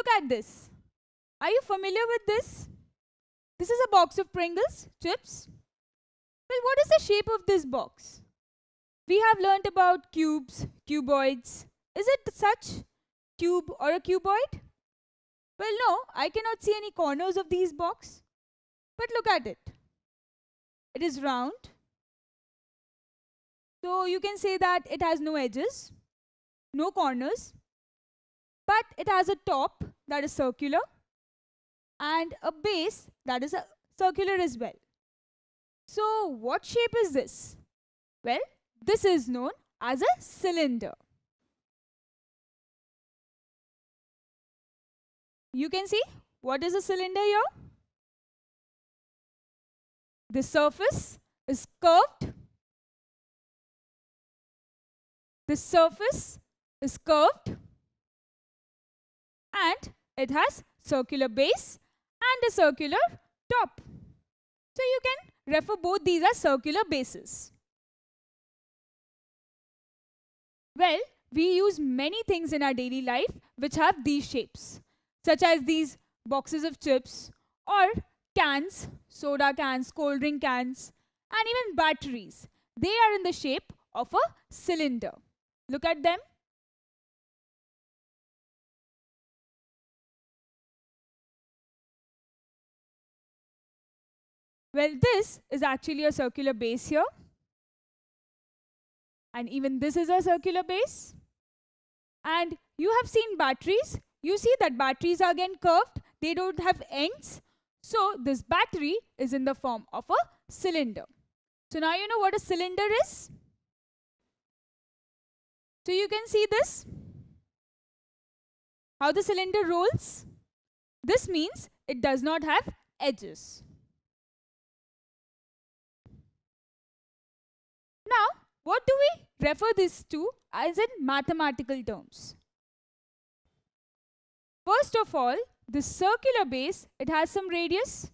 look at this. Are you familiar with this? This is a box of Pringles chips. Well, what is the shape of this box? We have learnt about cubes, cuboids. Is it such? Cube or a cuboid? Well, no, I cannot see any corners of these box. But look at it. It is round. So you can say that it has no edges, no corners, but it has a top that is circular and a base that is circular as well. So what shape is this? Well, this is known as a cylinder. You can see what is a cylinder here? The surface is curved. The surface is curved and it has circular base and a circular top. So you can refer both these as circular bases. Well, we use many things in our daily life which have these shapes, such as these boxes of chips or cans, soda cans, cold drink cans, and even batteries. They are in the shape of a cylinder. Look at them. Well, this is actually a circular base here. And even this is a circular base. And you have seen batteries. You see that batteries are again curved. They don't have ends. So this battery is in the form of a cylinder. So now you know what a cylinder is. So you can see this. How the cylinder rolls. This means it does not have edges. Now, what do we refer this to as in mathematical terms? First of all, this circular base, it has some radius.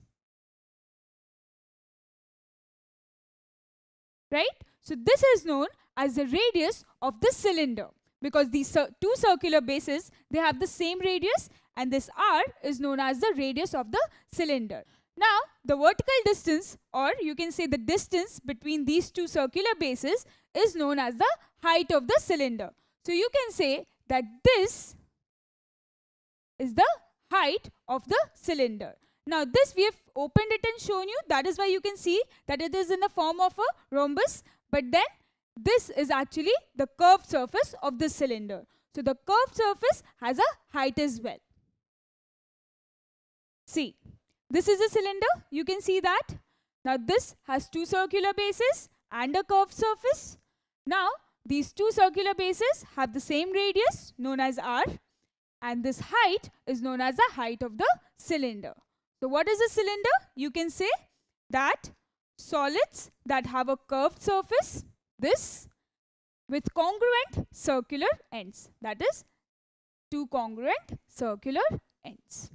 Right? So this is known as the radius of the cylinder, because these two circular bases, they have the same radius, and this r is known as the radius of the cylinder. Now, the vertical distance, or you can say the distance between these two circular bases, is known as the height of the cylinder. So you can say that this is the height of the cylinder. Now this we have opened it and shown you. That is why you can see that it is in the form of a rhombus. But then this is actually the curved surface of the cylinder. So the curved surface has a height as well. See, this is a cylinder. You can see that. Now this has two circular bases and a curved surface. Now these two circular bases have the same radius known as r, and this height is known as the height of the cylinder. So what is a cylinder? You can say that solids that have a curved surface, this, with congruent circular ends. That is, two congruent circular ends.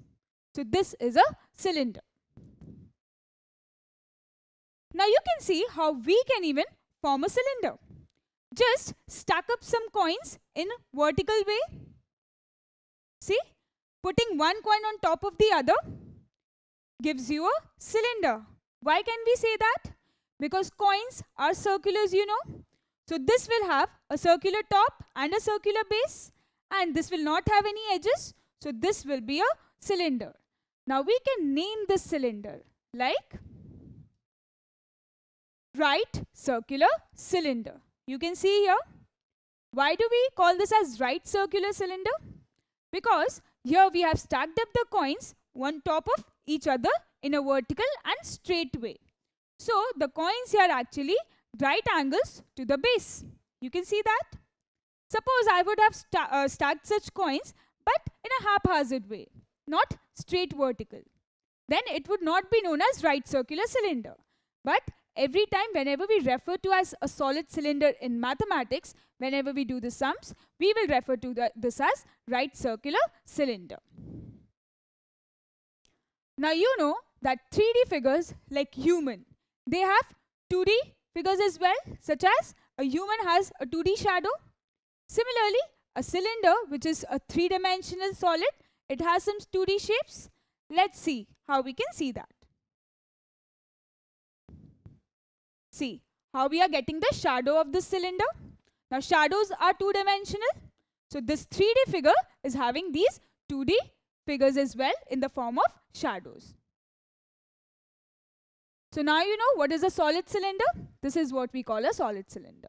So this is a cylinder. Now you can see how we can even form a cylinder. Just stack up some coins in a vertical way. See, putting one coin on top of the other gives you a cylinder. Why can we say that? Because coins are circulars, you know. So this will have a circular top and a circular base, and this will not have any edges. So this will be a cylinder. Now we can name this cylinder like right circular cylinder. You can see here. Why do we call this as right circular cylinder? Because here we have stacked up the coins one top of each other in a vertical and straight way. So the coins here are actually right angles to the base. You can see that. Suppose I would have stacked such coins but in a haphazard way, not straight vertical. Then it would not be known as right circular cylinder. But every time whenever we refer to as a solid cylinder in mathematics, whenever we do the sums, we will refer to this as right circular cylinder. Now you know that 3D figures like human, they have 2D figures as well, such as a human has a 2D shadow. Similarly, a cylinder, which is a 3-dimensional solid, It has some 2D shapes. Let's see how we can see that. See how we are getting the shadow of this cylinder. Now shadows are two-dimensional. So this 3D figure is having these 2D figures as well in the form of shadows. So now you know what is a solid cylinder. This is what we call a solid cylinder.